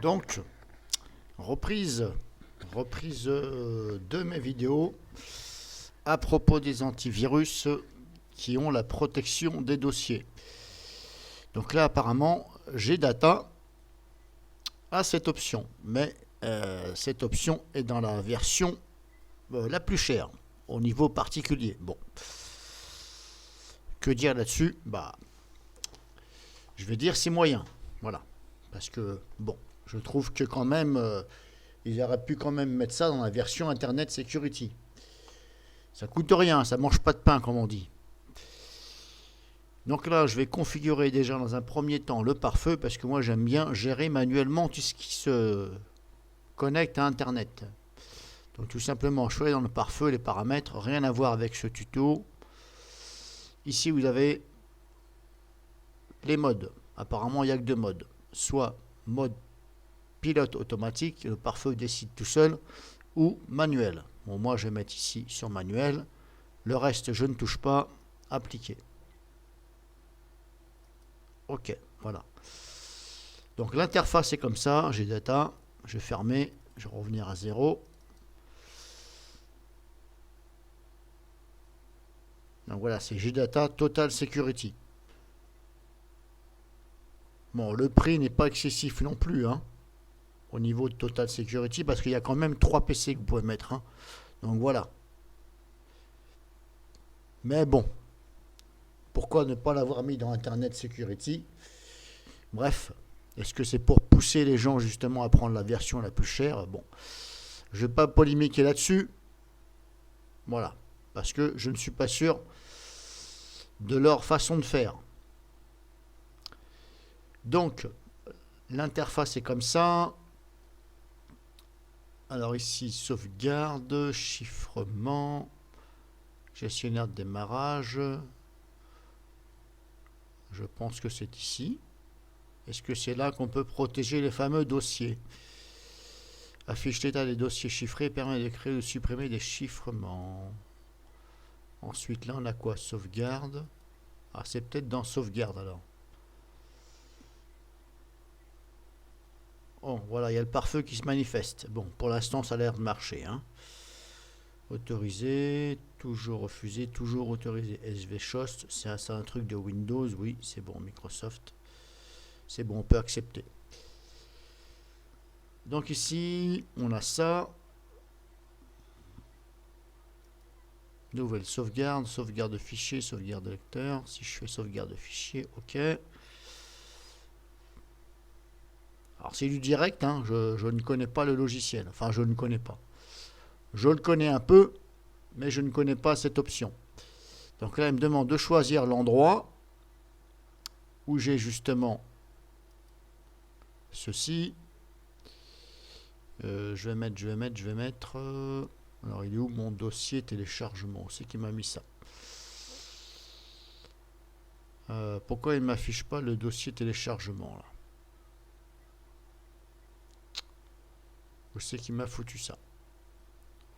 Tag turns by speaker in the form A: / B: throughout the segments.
A: Donc, reprise de mes vidéos à propos des antivirus qui ont la protection des dossiers. Donc là, apparemment, GData a cette option, mais cette option est dans la version la plus chère, au niveau particulier. Bon, que dire là-dessus? Je vais dire c'est moyen, voilà. Parce que, bon, je trouve que quand même, ils auraient pu quand même mettre ça dans la version Internet Security. Ça coûte rien, ça mange pas de pain, comme on dit. Donc là, je vais configurer déjà dans un premier temps le pare-feu, parce que moi j'aime bien gérer manuellement tout ce qui se connecte à Internet. Donc tout simplement, je vais dans le pare-feu, les paramètres, rien à voir avec ce tuto. Ici, vous avez les modes. Apparemment, il n'y a que deux modes. Soit mode pilote automatique, le pare-feu décide tout seul, ou manuel. Bon, moi, je vais mettre ici sur manuel. Le reste, je ne touche pas. Appliquer. Ok, voilà. Donc l'interface est comme ça. J'ai data. Je vais fermer. Je vais revenir à 0. Donc voilà, c'est GData Total Security. Bon, le prix n'est pas excessif non plus, hein, au niveau de Total Security, parce qu'il y a quand même 3 PC que vous pouvez mettre. Hein. Donc voilà. Mais bon, pourquoi ne pas l'avoir mis dans Internet Security? Bref, est-ce que c'est pour pousser les gens justement à prendre la version la plus chère? Bon, je ne vais pas polémiquer là-dessus. Voilà, parce que je ne suis pas sûr de leur façon de faire. Donc, l'interface est comme ça. Alors ici, sauvegarde, chiffrement, gestionnaire de démarrage. Je pense que c'est ici. Est-ce que c'est là qu'on peut protéger les fameux dossiers? Affiche l'état des dossiers chiffrés permet de créer ou de supprimer des chiffrements. Ensuite, là, on a quoi? Sauvegarde. Ah, c'est peut-être dans sauvegarde alors. Oh, voilà, il y a le pare-feu qui se manifeste. Bon, pour l'instant, ça a l'air de marcher. Hein. Autoriser, toujours refuser, toujours autoriser. SVShost, c'est un truc de Windows. Oui, c'est bon, Microsoft. C'est bon, on peut accepter. Donc ici, on a ça. Nouvelle sauvegarde, sauvegarde de fichier, sauvegarde de lecteur. Si je fais sauvegarde de fichier, ok. Alors c'est du direct, hein, je ne connais pas le logiciel. Enfin, je ne connais pas. Je le connais un peu, mais je ne connais pas cette option. Donc là, il me demande de choisir l'endroit où j'ai justement ceci. Je vais mettre. Alors, il est où mon dossier téléchargement? C'est qui m'a mis ça. Pourquoi il ne m'affiche pas le dossier téléchargement là? Où c'est qui m'a foutu ça?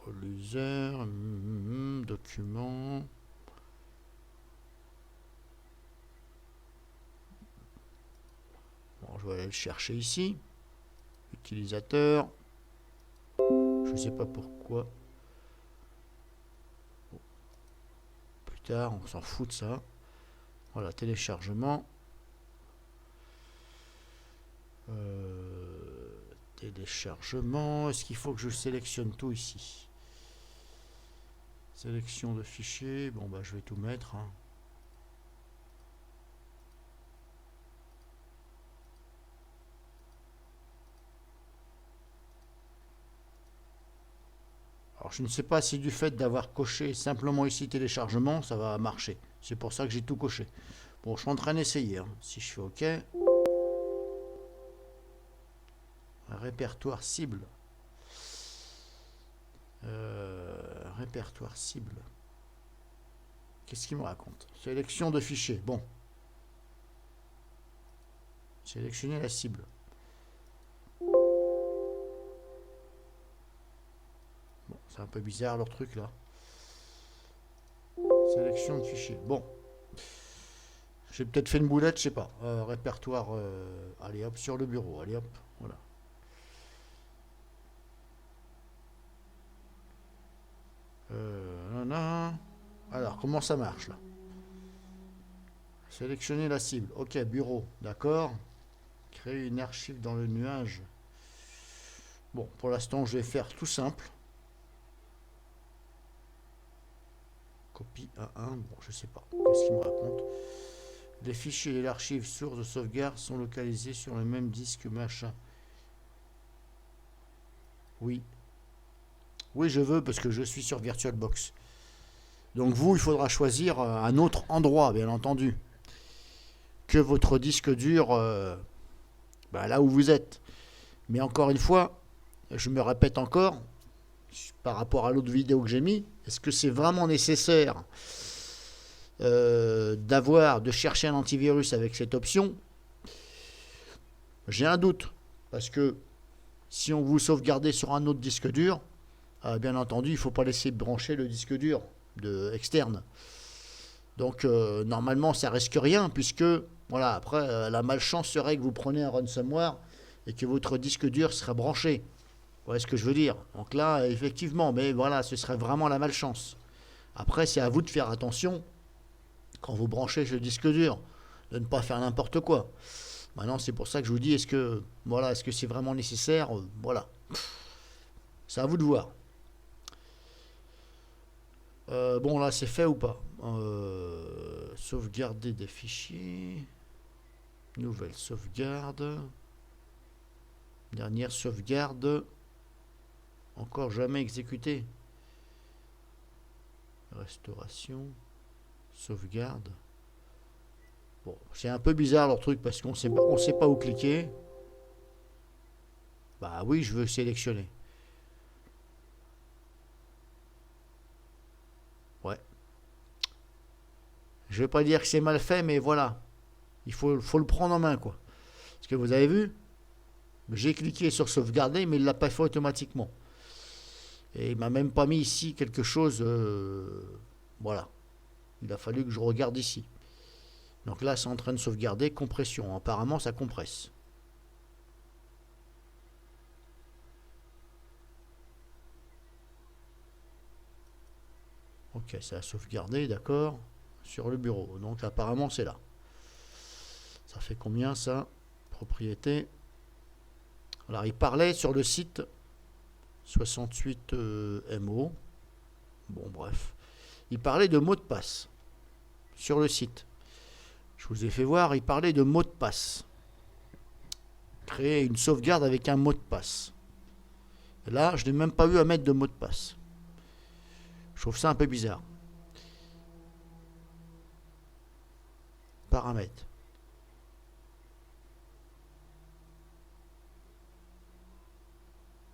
A: All user, document. Bon, je vais aller le chercher ici. Utilisateur. Je ne sais pas pourquoi. Plus tard, on s'en fout de ça. Voilà, téléchargement. Téléchargement. Est-ce qu'il faut que je sélectionne tout ici? Sélection de fichiers. Bon, bah, je vais tout mettre. Hein. Alors, je ne sais pas si du fait d'avoir coché simplement ici téléchargement, ça va marcher. C'est pour ça que j'ai tout coché. Bon, je suis en train d'essayer. Hein. Si je fais OK. Répertoire cible. Répertoire cible. Qu'est-ce qu'il me raconte? Sélection de fichiers. Bon. Sélectionner la cible. Bon, c'est un peu bizarre leur truc là. Sélection de fichiers. Bon. J'ai peut-être fait une boulette, je sais pas. Répertoire. Allez hop, sur le bureau. Allez hop. Voilà. Voilà. Alors, comment ça marche là? Sélectionner la cible. Ok, bureau, d'accord. Créer une archive dans le nuage. Bon, pour l'instant, je vais faire tout simple. Copie A1. Bon, je sais pas. Qu'est-ce qu'il me raconte? Les fichiers et l'archive source de sauvegarde sont localisés sur le même disque machin. Oui. Oui, je veux parce que je suis sur VirtualBox. Donc vous, il faudra choisir un autre endroit, bien entendu, que votre disque dur là où vous êtes. Mais encore une fois, je me répète encore, par rapport à l'autre vidéo que j'ai mis, est-ce que c'est vraiment nécessaire de chercher un antivirus avec cette option? J'ai un doute, parce que si on vous sauvegardez sur un autre disque dur, bien entendu, il ne faut pas laisser brancher le disque dur externe. Donc normalement, ça risque rien, puisque voilà, après, la malchance serait que vous prenez un ransomware et que votre disque dur serait branché. Vous voyez ce que je veux dire? Donc là, effectivement, mais voilà, ce serait vraiment la malchance. Après, c'est à vous de faire attention quand vous branchez ce disque dur, de ne pas faire n'importe quoi. Maintenant, c'est pour ça que je vous dis, est-ce que c'est vraiment nécessaire? Voilà. C'est à vous de voir. Bon, là, c'est fait ou pas? Sauvegarder des fichiers. Nouvelle sauvegarde. Dernière sauvegarde. Encore jamais exécuté. Restauration. Sauvegarde. Bon, c'est un peu bizarre leur truc parce qu'on sait pas où cliquer. Bah oui, je veux sélectionner. Ouais. Je vais pas dire que c'est mal fait, mais voilà. Il faut le prendre en main, quoi. Parce que vous avez vu, j'ai cliqué sur sauvegarder, mais il l'a pas fait automatiquement. Et il m'a même pas mis ici quelque chose. Voilà. Il a fallu que je regarde ici. Donc là, c'est en train de sauvegarder. Compression. Apparemment, ça compresse. Ok, ça a sauvegardé, d'accord. Sur le bureau. Donc apparemment, c'est là. Ça fait combien ça? Propriété. Alors, il parlait sur le site 68 MO. Bon, bref. Il parlait de mot de passe sur le site. Je vous ai fait voir, il parlait de mot de passe. Créer une sauvegarde avec un mot de passe. Et là, je n'ai même pas eu à mettre de mot de passe. Je trouve ça un peu bizarre. Paramètres.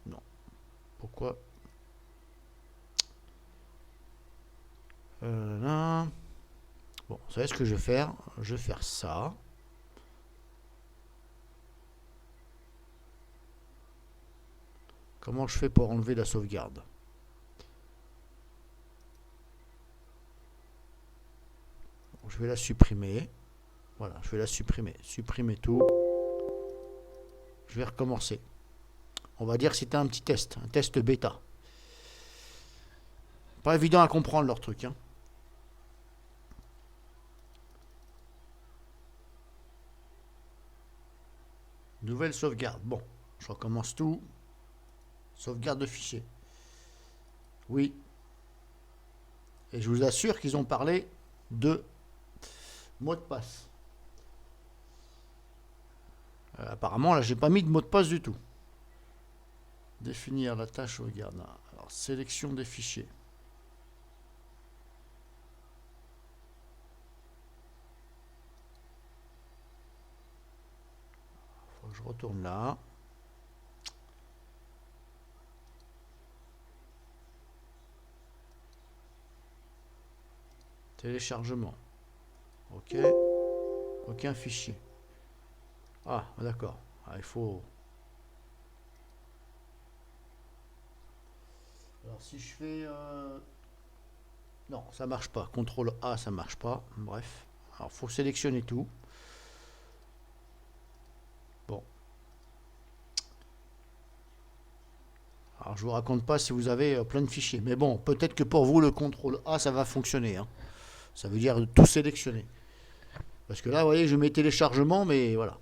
A: Non. Pourquoi? Là. Bon, vous savez ce que je vais faire? Je vais faire ça. Comment je fais pour enlever la sauvegarde? Je vais la supprimer. Voilà, je vais la supprimer. Supprimer tout. Je vais recommencer. On va dire que c'était un petit test, un test bêta. Pas évident à comprendre leur truc, hein. Nouvelle sauvegarde. Bon, je recommence tout. Sauvegarde de fichier. Oui. Et je vous assure qu'ils ont parlé de mot de passe. Apparemment, là, j'ai pas mis de mot de passe du tout. Définir la tâche sauvegarde. Alors, sélection des fichiers. Faut que je retourne là. Téléchargement. Ok. Aucun fichier. Ah, d'accord. Ah, il faut... Alors si je fais... Non, ça marche pas. CTRL A, ça marche pas. Bref. Alors, faut sélectionner tout. Bon. Alors je vous raconte pas si vous avez plein de fichiers. Mais bon, peut-être que pour vous, le contrôle A, ça va fonctionner, hein. Ça veut dire tout sélectionner. Parce que là, vous voyez, je mets téléchargement, mais voilà.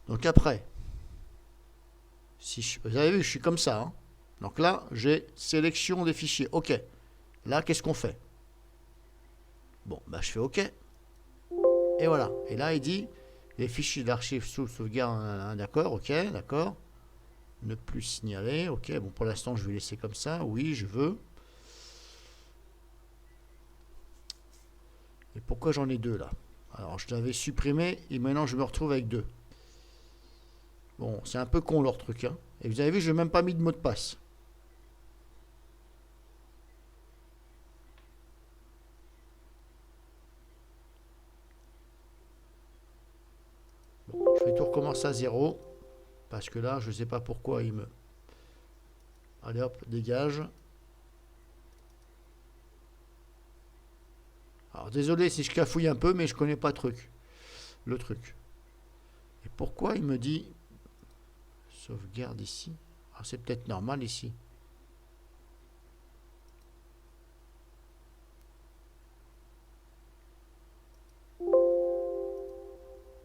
A: Donc après, si vous avez vu, je suis comme ça, hein. Donc là, j'ai sélection des fichiers. OK. Là, qu'est-ce qu'on fait? Bon, bah, je fais OK. Et voilà. Et là, il dit les fichiers d'archives sous sauvegarde. D'accord, OK, d'accord. Ne plus signaler. OK, bon, pour l'instant, je vais laisser comme ça. Oui, je veux. Et pourquoi j'en ai deux là? Alors, je l'avais supprimé et maintenant, je me retrouve avec deux. Bon, c'est un peu con leur truc, hein. Et vous avez vu, je n'ai même pas mis de mot de passe. Bon, je vais tout recommencer à zéro. Parce que là, je ne sais pas pourquoi il me... Allez hop, dégage. Alors désolé si je cafouille un peu, mais je connais pas le truc. Et pourquoi il me dit sauvegarde ici? Ah, c'est peut-être normal ici.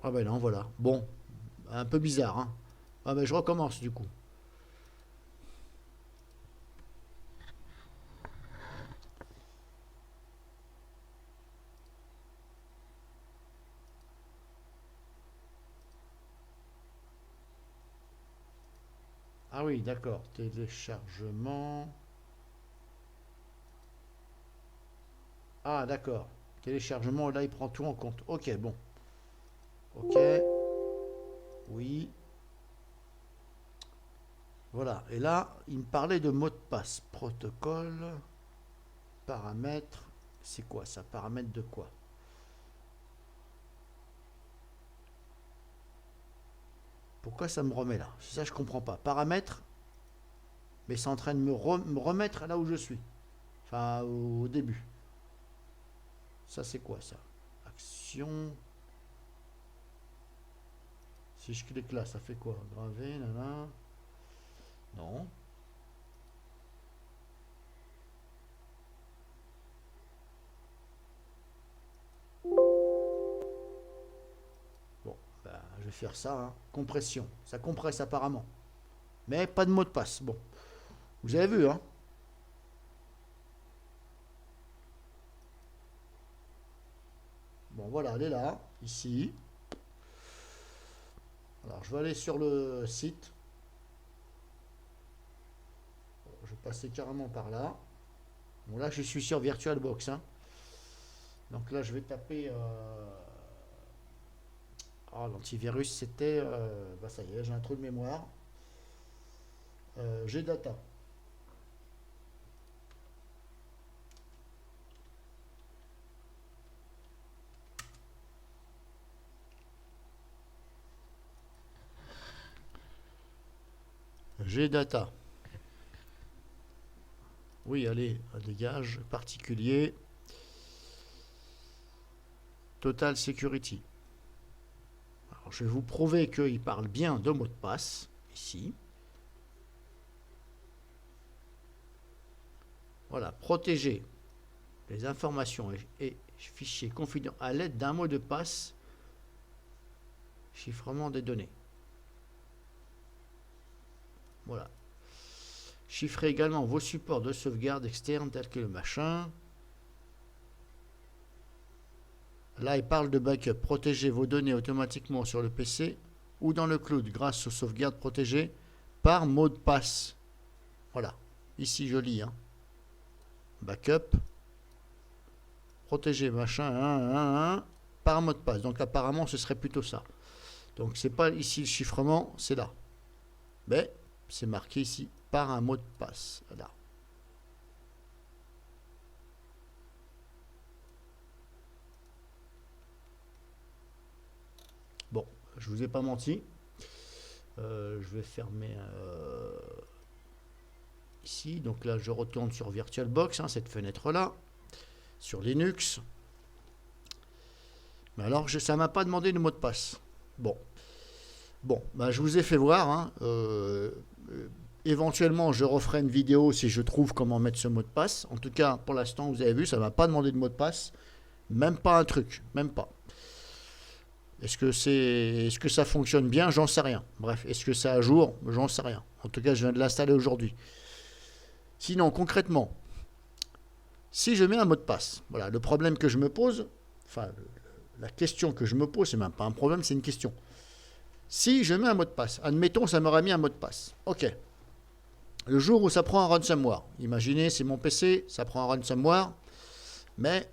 A: Ah ben non, voilà. Bon, un peu bizarre, hein. Ah ben je recommence du coup. Ah oui, d'accord. Téléchargement. Ah d'accord. Téléchargement, là il prend tout en compte. Ok, bon. Ok. Oui. Voilà. Et là, il me parlait de mot de passe. Protocole. Paramètres. C'est quoi ça? Paramètres de quoi? Pourquoi ça me remet là? C'est ça, je comprends pas. Paramètres. Mais c'est en train de me remettre là où je suis. Enfin, au début. Ça, c'est quoi ça? Action. Si je clique là, ça fait quoi? Graver, nanana. Non. Bon, bah, je vais faire ça, hein. Compression. Ça compresse apparemment. Mais pas de mot de passe. Bon. Vous avez vu, hein? Bon, voilà, elle est là, ici. Alors, je vais aller sur le site. Je vais passer carrément par là. Bon, là, je suis sur VirtualBox, hein. Donc là, je vais taper... Ah, l'antivirus, c'était... bah, ça y est, j'ai un trou de mémoire. Gdata. Gdata. Oui, allez, dégage. Particulier. Total Security. Alors, je vais vous prouver qu'il parle bien de mot de passe, ici. Voilà, protéger les informations et fichiers confidentiels à l'aide d'un mot de passe, chiffrement des données. Voilà. Chiffrez également vos supports de sauvegarde externes tels que le machin. Là, il parle de backup. Protégez vos données automatiquement sur le PC ou dans le cloud grâce aux sauvegardes protégées par mot de passe. Voilà. Ici, je lis, hein. Backup. Protéger machin, par mot de passe. Donc, apparemment, ce serait plutôt ça. Donc, c'est pas ici le chiffrement, c'est là. Mais, c'est marqué ici par un mot de passe. Là. Bon, je vous ai pas menti. Je vais fermer ici. Donc là, je retourne sur VirtualBox, hein, cette fenêtre-là, sur Linux. Mais alors, ça m'a pas demandé le mot de passe. Bon, bah, je vous ai fait voir, hein, Éventuellement, je referai une vidéo si je trouve comment mettre ce mot de passe. En tout cas, pour l'instant, vous avez vu, ça ne m'a pas demandé de mot de passe. Même pas un truc, même pas. Est-ce que ça fonctionne bien? J'en sais rien. Bref, est-ce que c'est à jour? J'en sais rien. En tout cas, je viens de l'installer aujourd'hui. Sinon, concrètement, si je mets un mot de passe, voilà, le problème que je me pose, enfin, la question que je me pose, c'est même pas un problème, c'est une question. Si je mets un mot de passe, admettons, ça m'aurait mis un mot de passe. Ok. Le jour où ça prend un ransomware, imaginez, c'est mon PC, ça prend un ransomware, mais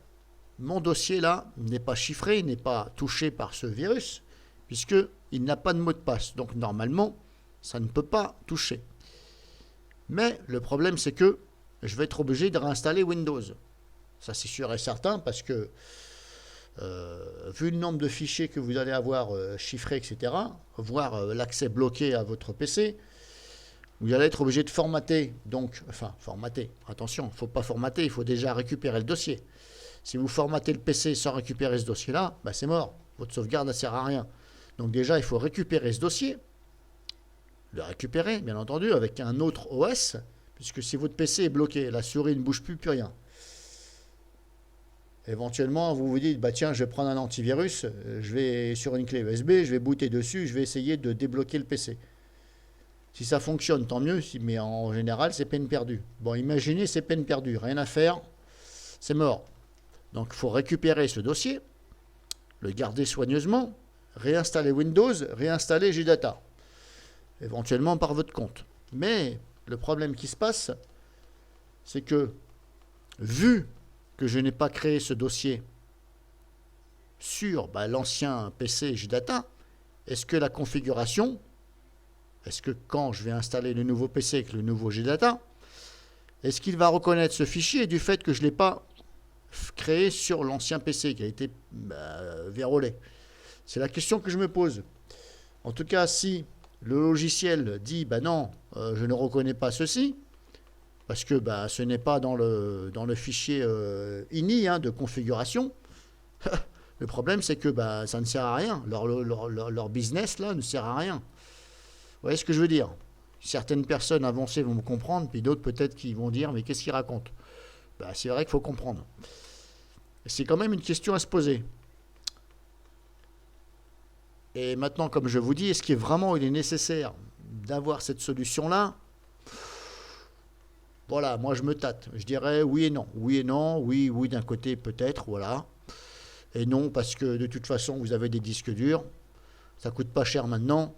A: mon dossier là n'est pas chiffré, n'est pas touché par ce virus, puisqu'il n'a pas de mot de passe. Donc normalement, ça ne peut pas toucher. Mais le problème, c'est que je vais être obligé de réinstaller Windows. Ça, c'est sûr et certain, parce que vu le nombre de fichiers que vous allez avoir chiffrés, etc., voire l'accès bloqué à votre PC, vous allez être obligé de formater. Donc, enfin, formater, attention, il ne faut pas formater, il faut déjà récupérer le dossier. Si vous formatez le PC sans récupérer ce dossier-là, bah c'est mort. Votre sauvegarde ne sert à rien. Donc déjà, il faut récupérer ce dossier. Le récupérer, bien entendu, avec un autre OS, puisque si votre PC est bloqué, la souris ne bouge plus, plus rien. Éventuellement, vous vous dites, bah tiens, je vais prendre un antivirus, je vais sur une clé USB, je vais booter dessus, je vais essayer de débloquer le PC. Si ça fonctionne, tant mieux, mais en général, c'est peine perdue. Bon, imaginez, c'est peine perdue, rien à faire, c'est mort. Donc, il faut récupérer ce dossier, le garder soigneusement, réinstaller Windows, réinstaller JData, éventuellement par votre compte. Mais le problème qui se passe, c'est que, vu que je n'ai pas créé ce dossier sur l'ancien PC JData, est-ce que la configuration, est-ce que quand je vais installer le nouveau PC avec le nouveau JData, est-ce qu'il va reconnaître ce fichier du fait que je ne l'ai pas créé sur l'ancien PC qui a été vérolé? C'est la question que je me pose. En tout cas, si le logiciel dit non, je ne reconnais pas ceci, parce que ce n'est pas dans le fichier ini de configuration, le problème c'est que ça ne sert à rien. Leur business là ne sert à rien. Vous voyez ce que je veux dire? Certaines personnes avancées vont me comprendre, puis d'autres peut-être qui vont dire mais qu'est-ce qu'ils racontent? C'est vrai qu'il faut comprendre. C'est quand même une question à se poser. Et maintenant, comme je vous dis, est-ce qu'il est nécessaire d'avoir cette solution-là? Voilà, moi je me tâte. Je dirais oui et non. Oui et non, oui d'un côté peut-être, voilà. Et non, parce que de toute façon, vous avez des disques durs. Ça coûte pas cher maintenant.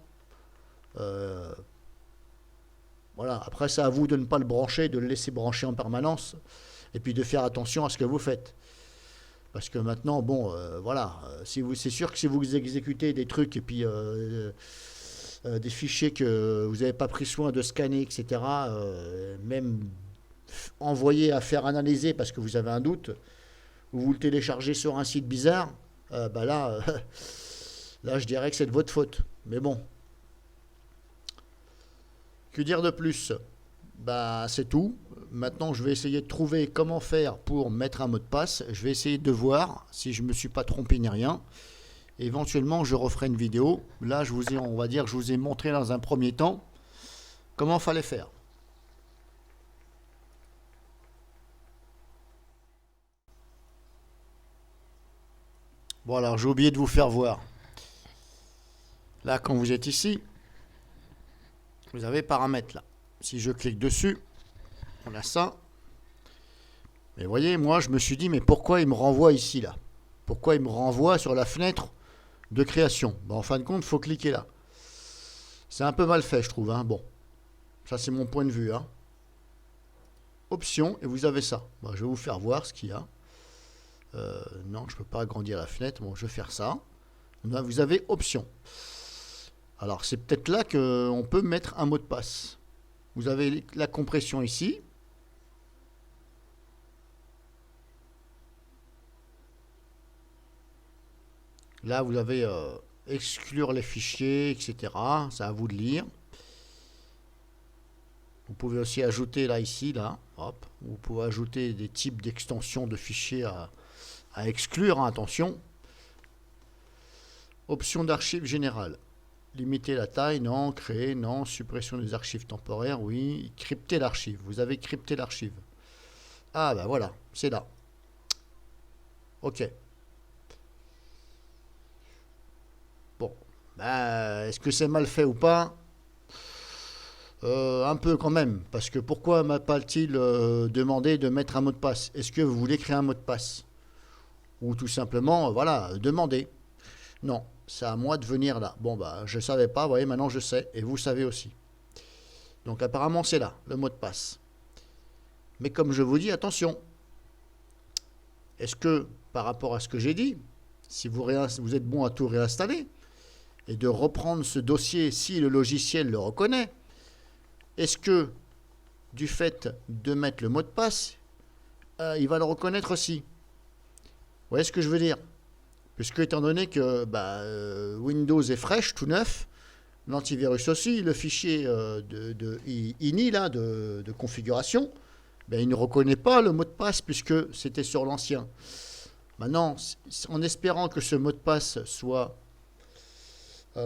A: Voilà, après c'est à vous de ne pas le brancher, de le laisser brancher en permanence. Et puis de faire attention à ce que vous faites. Parce que maintenant, voilà, c'est sûr que si vous exécutez des trucs et puis des fichiers que vous n'avez pas pris soin de scanner, etc., même envoyer à faire analyser parce que vous avez un doute, ou vous le téléchargez sur un site bizarre, là, je dirais que c'est de votre faute. Mais bon. Que dire de plus? C'est tout. Maintenant, je vais essayer de trouver comment faire pour mettre un mot de passe. Je vais essayer de voir si je ne me suis pas trompé ni rien. Éventuellement, je referai une vidéo. Là, je vous ai montré dans un premier temps comment il fallait faire. Bon, alors, j'ai oublié de vous faire voir. Là, quand vous êtes ici, vous avez paramètres là. Si je clique dessus, on a ça. Mais vous voyez, moi, je me suis dit, mais pourquoi il me renvoie ici, là? Pourquoi il me renvoie sur la fenêtre de création? En fin de compte, il faut cliquer là. C'est un peu mal fait, je trouve. Bon, ça, c'est mon point de vue. Options, et vous avez ça. Je vais vous faire voir ce qu'il y a. Non, je ne peux pas agrandir la fenêtre. Bon, je vais faire ça. Là, vous avez options. Alors, c'est peut-être là qu'on peut mettre un mot de passe. Vous avez la compression ici. Là, vous avez exclure les fichiers, etc. C'est à vous de lire. Vous pouvez aussi ajouter là, ici, là. Hop. Vous pouvez ajouter des types d'extensions de fichiers à exclure. Attention. Option d'archive générale. Limiter la taille, non. Créer, non. Suppression des archives temporaires, oui. Crypter l'archive. Vous avez crypté l'archive. Ah ben voilà, c'est là. Ok. Bon. Ben, est-ce que c'est mal fait ou pas? Un peu quand même. Parce que pourquoi m'a pas-t-il demandé de mettre un mot de passe? Est-ce que vous voulez créer un mot de passe? Ou tout simplement, voilà, demander. Non, c'est à moi de venir là. Bon, bah, je ne savais pas, vous voyez, maintenant je sais, et vous savez aussi. Donc apparemment, c'est là, le mot de passe. Mais comme je vous dis, attention. Est-ce que, par rapport à ce que j'ai dit, si vous êtes bon à tout réinstaller, et de reprendre ce dossier si le logiciel le reconnaît, est-ce que, du fait de mettre le mot de passe, il va le reconnaître aussi? Vous voyez ce que je veux dire? Puisque étant donné que Windows est fraîche, tout neuf, l'antivirus aussi, le fichier de INI, là, de configuration, ben, il ne reconnaît pas le mot de passe puisque c'était sur l'ancien. Maintenant, en espérant que ce mot de passe soit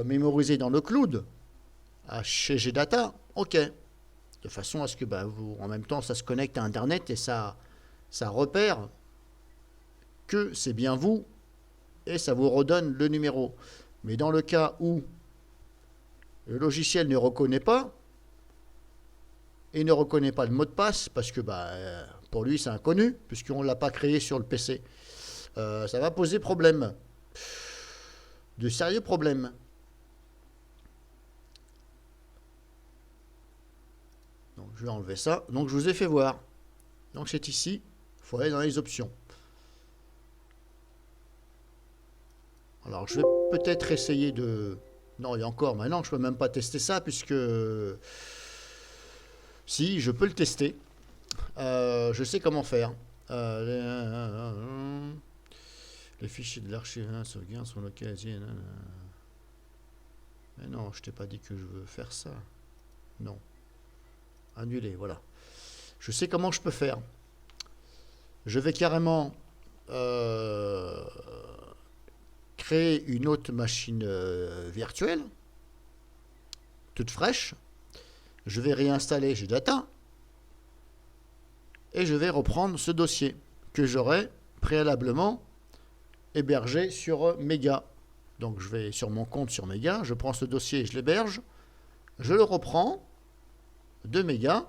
A: mémorisé dans le cloud, chez GData, ok. De façon à ce que en même temps, ça se connecte à Internet et ça repère que c'est bien vous et ça vous redonne le numéro. Mais dans le cas où le logiciel ne reconnaît pas, et ne reconnaît pas le mot de passe, parce que pour lui c'est inconnu, puisqu'on ne l'a pas créé sur le PC, ça va poser problème. De sérieux problèmes. Donc je vais enlever ça. Donc je vous ai fait voir. Donc c'est ici, il faut aller dans les options. Alors je vais peut-être essayer de... Non, il y a encore, maintenant je ne peux même pas tester ça, puisque... Si, je peux le tester. Je sais comment faire. Les fichiers de l'archive sauvegarde sont localisés. Mais non, je t'ai pas dit que je veux faire ça. Non. Annuler, voilà. Je sais comment je peux faire. Je vais carrément créer une autre machine virtuelle, toute fraîche. Je vais réinstaller GData et je vais reprendre ce dossier que j'aurais préalablement hébergé sur Mega. Donc je vais sur mon compte sur Mega, je prends ce dossier et je l'héberge, je le reprends de Mega,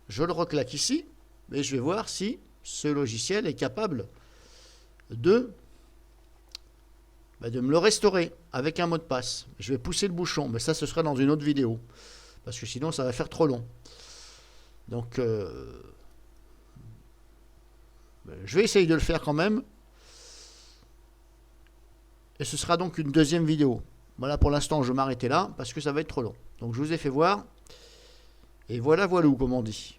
A: je le reclaque ici et je vais voir si ce logiciel est capable de me le restaurer avec un mot de passe. Je vais pousser le bouchon, mais ça ce sera dans une autre vidéo. Parce que sinon ça va faire trop long. Donc je vais essayer de le faire quand même. Et ce sera donc une deuxième vidéo. Voilà, pour l'instant je vais m'arrêter là parce que ça va être trop long. Donc je vous ai fait voir. Et voilà, voilà, comme on dit.